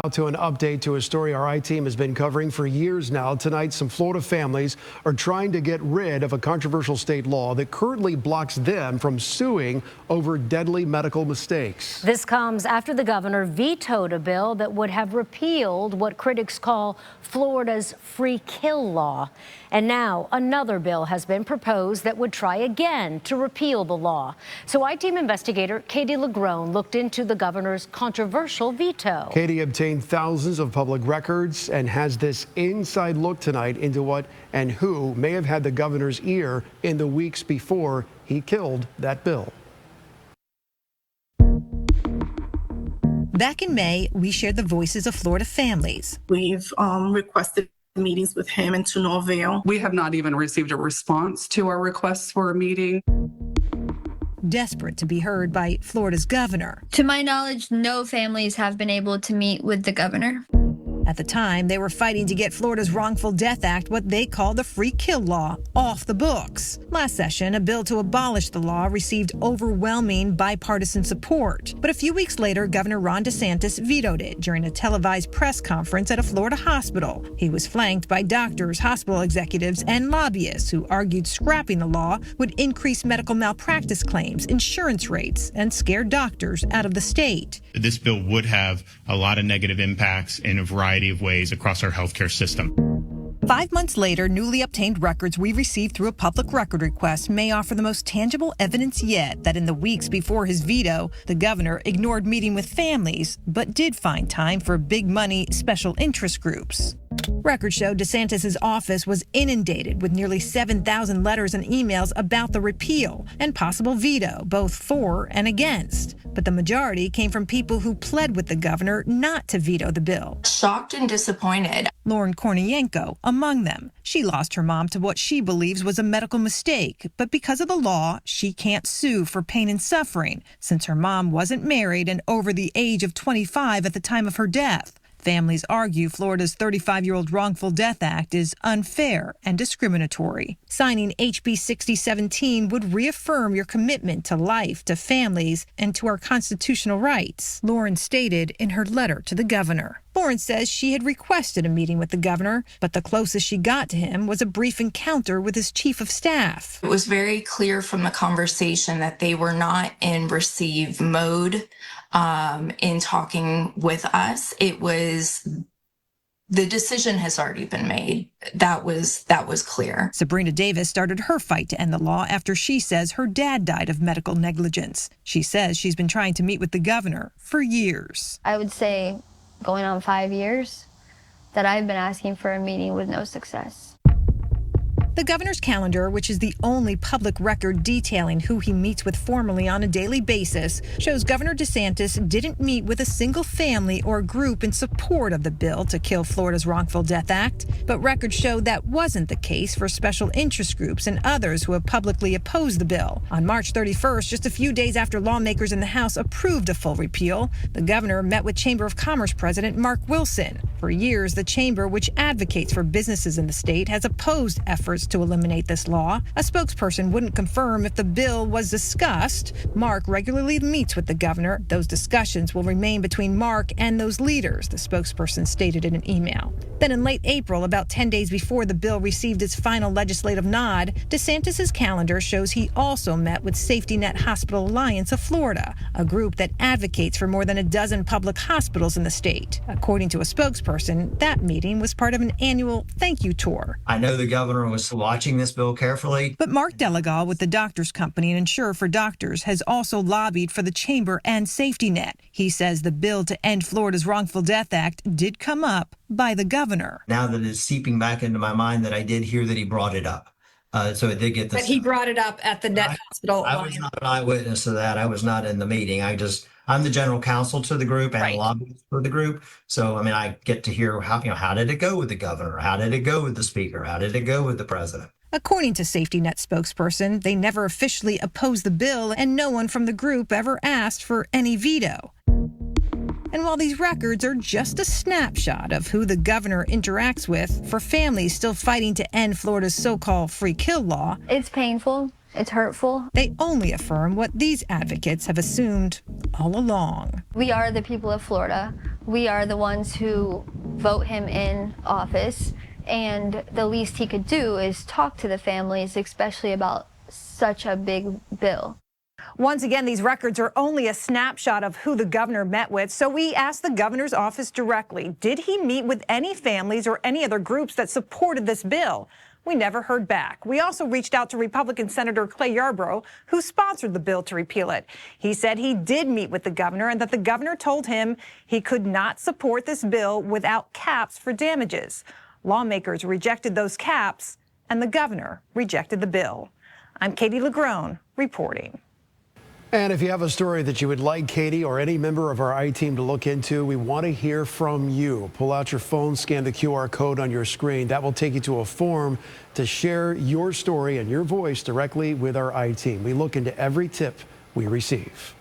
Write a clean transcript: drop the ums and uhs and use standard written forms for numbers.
Now to an update to a story our I-team has been covering for years now. Tonight, some Florida families are trying to get rid of a controversial state law that currently blocks them from suing over deadly medical mistakes. This comes after the governor vetoed a bill that would have repealed what critics call Florida's free kill law. And now another bill has been proposed that would try again to repeal the law. So I-team investigator Katie Lagrone looked into the governor's controversial veto. Katie obtained thousands of public records and has this inside look tonight into what and who may have had the governor's ear in the weeks before he killed that bill. Back in May, we shared the voices of Florida families. We've requested meetings with him and to no avail. We have not even received a response to our requests for a meeting. Desperate to be heard by Florida's governor. To my knowledge, no families have been able to meet with the governor. At the time, they were fighting to get Florida's Wrongful Death Act, what they call the free kill law, off the books. Last session, a bill to abolish the law received overwhelming bipartisan support. But a few weeks later, Governor Ron DeSantis vetoed it during a televised press conference at a Florida hospital. He was flanked by doctors, hospital executives, and lobbyists who argued scrapping the law would increase medical malpractice claims, insurance rates, and scare doctors out of the state. This bill would have a lot of negative impacts in a variety of ways across our healthcare system. 5 months later, newly obtained records we received through a public record request may offer the most tangible evidence yet that in the weeks before his veto, the governor ignored meeting with families, but did find time for big money special interest groups. Records show DeSantis' office was inundated with nearly 7,000 letters and emails about the repeal and possible veto, both for and against. But the majority came from people who pled with the governor not to veto the bill. Shocked and disappointed. Lauren Kornienko among them. She lost her mom to what she believes was a medical mistake, but because of the law, she can't sue for pain and suffering since her mom wasn't married and over the age of 25 at the time of her death. Families argue Florida's 35-year-old Wrongful Death Act is unfair and discriminatory. Signing HB 6017 would reaffirm your commitment to life, to families, and to our constitutional rights, Lauren stated in her letter to the governor. Lauren says she had requested a meeting with the governor, but the closest she got to him was a brief encounter with his chief of staff. It was very clear from the conversation that they were not in receive mode in talking with us. It was, the decision has already been made. That was clear. Sabrina Davis started her fight to end the law after she says her dad died of medical negligence. She says she's been trying to meet with the governor for years. I would say going on 5 years that I've been asking for a meeting with no success. The governor's calendar, which is the only public record detailing who he meets with formally on a daily basis, shows Governor DeSantis didn't meet with a single family or group in support of the bill to kill Florida's Wrongful Death Act. But records show that wasn't the case for special interest groups and others who have publicly opposed the bill. On March 31st, just a few days after lawmakers in the House approved a full repeal, the governor met with Chamber of Commerce President Mark Wilson. For years, the chamber, which advocates for businesses in the state, has opposed efforts to eliminate this law. A spokesperson wouldn't confirm if the bill was discussed. Mark regularly meets with the governor. Those discussions will remain between Mark and those leaders, the spokesperson stated in an email. Then in late April, about 10 days before the bill received its final legislative nod, DeSantis' calendar shows he also met with Safety Net Hospital Alliance of Florida, a group that advocates for more than a dozen public hospitals in the state. According to a spokesperson, that meeting was part of an annual thank you tour. I know the governor was watching this bill carefully. But Mark Delegal with the Doctors Company and Insure for Doctors has also lobbied for the chamber and Safety Net. He says the bill to end Florida's Wrongful Death Act did come up by the governor. Now that it's seeping back into my mind that I did hear that he brought it up. So it did get this. But he brought it up at the Net Hospital. I was not an eyewitness to that. I was not in the meeting. I'm the general counsel to the group and lobbyist for the group. So, I mean, I get to hear how did it go with the governor? How did it go with the speaker? How did it go with the president? According to Safety Net spokesperson, they never officially opposed the bill and no one from the group ever asked for any veto. And while these records are just a snapshot of who the governor interacts with, for families still fighting to end Florida's so-called free kill law, It's painful. It's hurtful. They only affirm what these advocates have assumed all along. We are the people of Florida. We are the ones who vote him in office, and the least he could do is talk to the families, especially about such a big bill. Once again, these records are only a snapshot of who the governor met with, so we asked the governor's office directly, did he meet with any families or any other groups that supported this bill? We never heard back. We also reached out to Republican Senator Clay Yarborough, who sponsored the bill to repeal it. He said he did meet with the governor and that the governor told him he could not support this bill without caps for damages. Lawmakers rejected those caps, and the governor rejected the bill. I'm Katie Lagrone reporting. And if you have a story that you would like Katie or any member of our I-Team to look into, we want to hear from you. Pull out your phone, scan the QR code on your screen. That will take you to a form to share your story and your voice directly with our I-Team. We look into every tip we receive.